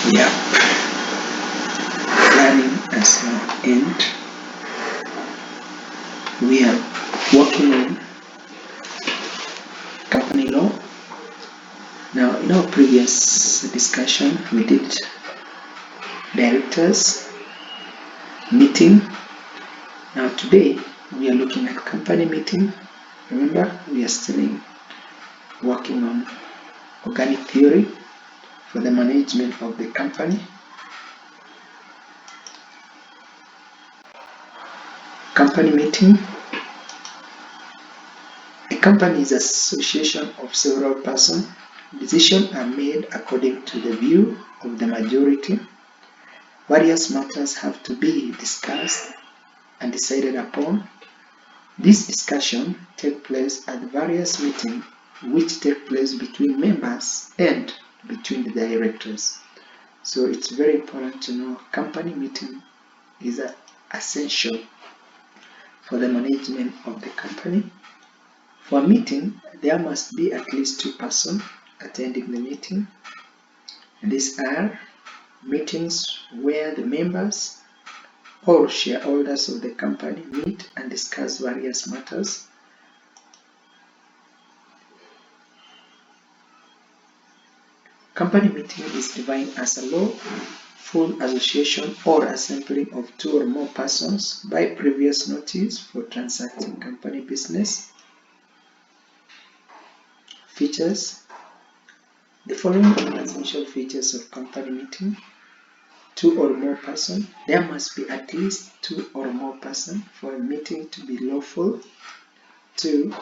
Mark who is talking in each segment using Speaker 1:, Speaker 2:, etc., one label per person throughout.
Speaker 1: Yeah, planning as an end. We are working on company law. Now, in our previous discussion, we did directors meeting. Now, today we are looking at company meeting. Remember, we are still working on organic theory for the management of the company. Company meeting. A company is an association of several persons. Decisions are made according to the view of the majority. Various matters have to be discussed and decided upon. This discussion takes place at various meetings which take place between members and between the directors. So it's very important to know company meeting is essential for the management of the company. For a meeting, there must be at least 2 persons attending the meeting. These are meetings where the members or shareholders of the company meet and discuss various matters. Company meeting is defined as a lawful association or assembling of 2 or more persons by previous notice for transacting company business. Features. The following are essential features of company meeting. 2 or more persons. There must be at least 2 or more persons for a meeting to be lawful. 2.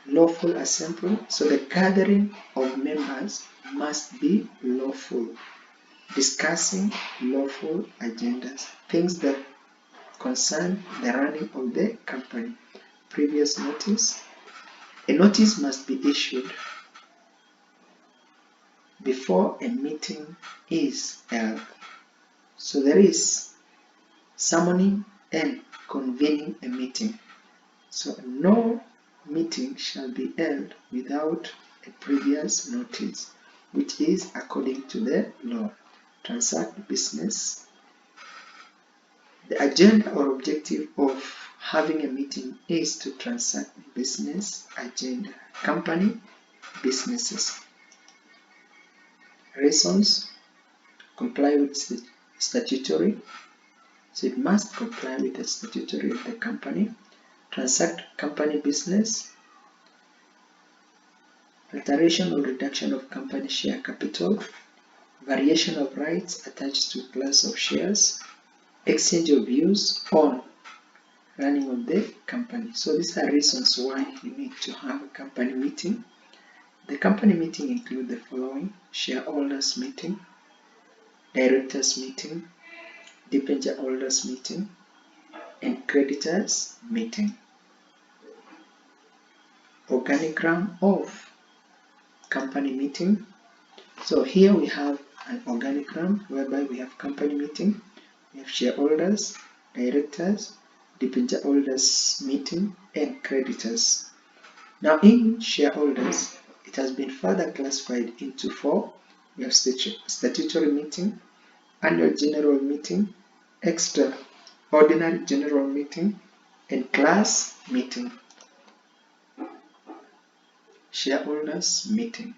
Speaker 1: Lawful assembly. So the gathering of members must be lawful. Discussing lawful agendas, things that concern the running of the company. Previous notice. A notice must be issued before a meeting is held. So there is summoning and convening a meeting. So no meeting shall be held without a previous notice, which is according to the law. Transact business. The agenda or objective of having a meeting is to transact business agenda, company businesses. Reasons. Comply with statutory. So it must comply with the statutory of the company. Transact company business. Alteration or reduction of company share capital. Variation of rights attached to class of shares. Exchange of views on running of the company. So these are reasons why you need to have a company meeting. The company meeting include the following: shareholders meeting, directors meeting, debenture holders meeting, and creditors meeting. Organigram of company meeting. So here we have an organigram whereby we have company meeting, we have shareholders, directors, debenture holders meeting, and creditors. Now in shareholders, it has been further classified into 4. We have statutory meeting, annual general meeting, extraordinary general meeting, and class meeting. Shareholders meeting.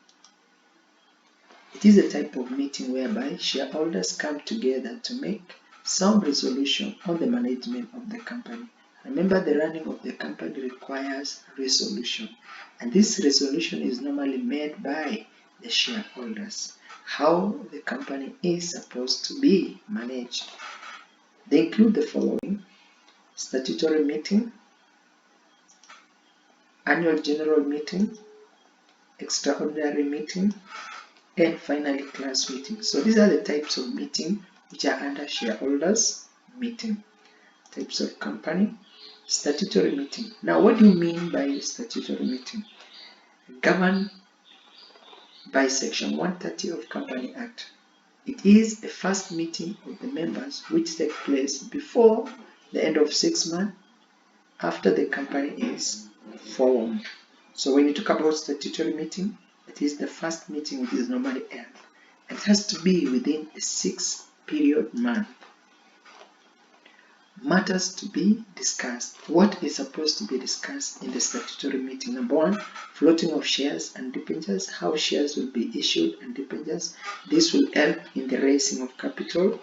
Speaker 1: It is a type of meeting whereby shareholders come together to make some resolution on the management of the company. Remember, the running of the company requires resolution, and this resolution is normally made by the shareholders, how the company is supposed to be managed. They include the following: statutory meeting, annual general meeting, extraordinary meeting, and finally class meeting. So these are the types of meeting which are under shareholders meeting. Types of company. Statutory meeting. Now what do you mean by statutory meeting? Governed by section 130 of Company Act. It is the first meeting of the members which takes place before the end of 6 months after the company is formed. So when you talk about statutory meeting, it is the first meeting which is normally held. It has to be within a 6-period month. Matters to be discussed. What is supposed to be discussed in the statutory meeting? Number 1, floating of shares and debentures, how shares will be issued and debentures. This will help in the raising of capital.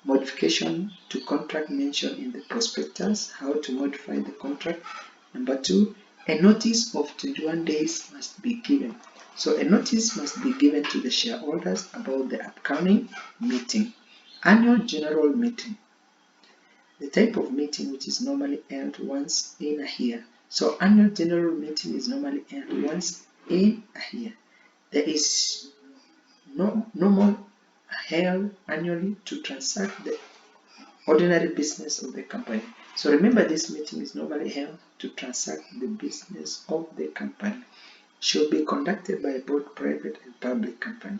Speaker 1: Modification to contract mentioned in the prospectus, how to modify the contract. Number 2, a notice of 21 days must be given. So a notice must be given to the shareholders about the upcoming meeting. Annual general meeting. The type of meeting which is normally held once in a year. So annual general meeting is normally held once in a year. There is no normal held annually to transact the ordinary business of the company. So remember, this meeting is normally held to transact the business of the company. Should be conducted by both private and public company.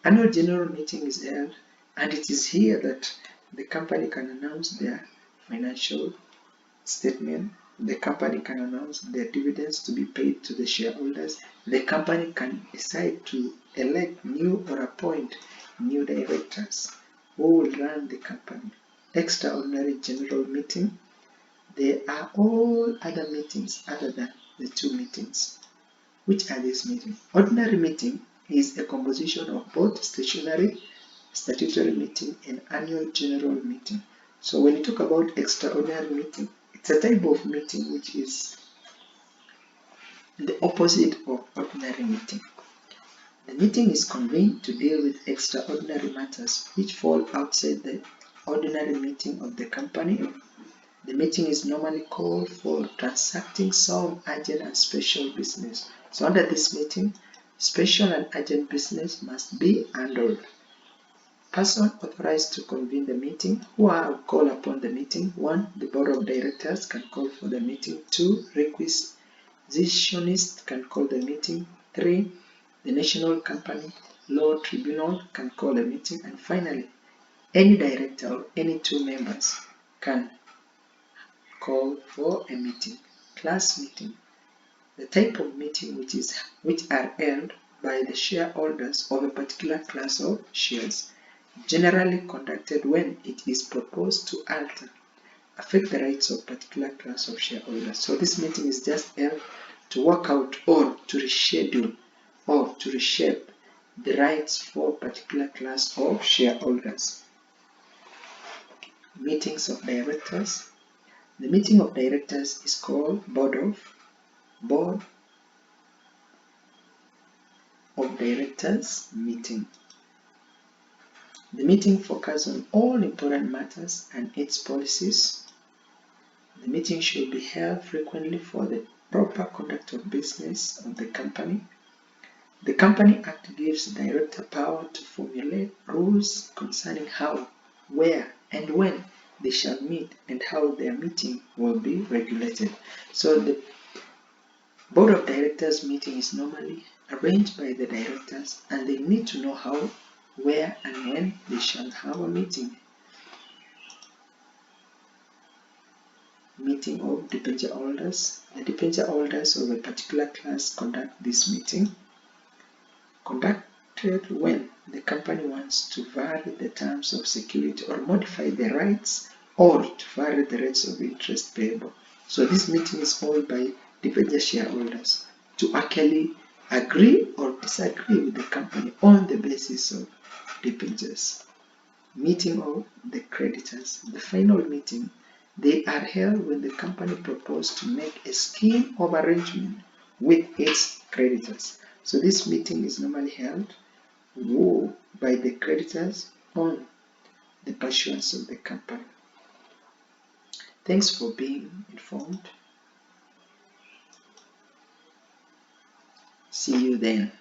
Speaker 1: Annual general meeting is held, and it is here that the company can announce their financial statement. The company can announce their dividends to be paid to the shareholders. The company can decide to elect new or appoint new directors who will run the company. Extraordinary general meeting. There are all other meetings other than the 2 meetings. Which are these meetings? Ordinary meeting is a composition of both statutory meeting and annual general meeting. So when you talk about extraordinary meeting, it's a type of meeting which is the opposite of ordinary meeting. The meeting is convened to deal with extraordinary matters which fall outside the ordinary meeting of the company. The meeting is normally called for transacting some urgent and special business. So under this meeting, special and urgent business must be handled. Person authorized to convene the meeting. Who are called upon the meeting? 1. The board of directors can call for the meeting. 2. Requisitionist can call the meeting. 3. The National Company Law Tribunal can call a meeting. And finally, any director or any 2 members can call for a meeting. Class meeting. The type of meeting which are held by the shareholders of a particular class of shares, generally conducted when it is proposed to alter, affect the rights of particular class of shareholders. So this meeting is just held to work out or to reschedule or to reshape the rights for particular class of shareholders. Meetings of directors. The meeting of directors is called board of directors meeting. The meeting focuses on all important matters and its policies. The meeting should be held frequently for the proper conduct of business of the company. The Company Act gives the director power to formulate rules concerning how, where, and when they shall meet and how their meeting will be regulated. So the board of directors meeting is normally arranged by the directors, and they need to know how, where, and when they shall have a meeting. Meeting of debenture holders. The debenture holders of a particular class conduct this meeting. Conducted when the company wants to vary the terms of security or modify the rights or to vary the rates of interest payable. So this meeting is held by debenture shareholders to actually agree or disagree with the company on the basis of debentures. Meeting of the creditors. The final meeting, they are held when the company proposes to make a scheme of arrangement with its creditors. So this meeting is normally held by the creditors on the pursuance of the company. Thanks for being informed. See you then.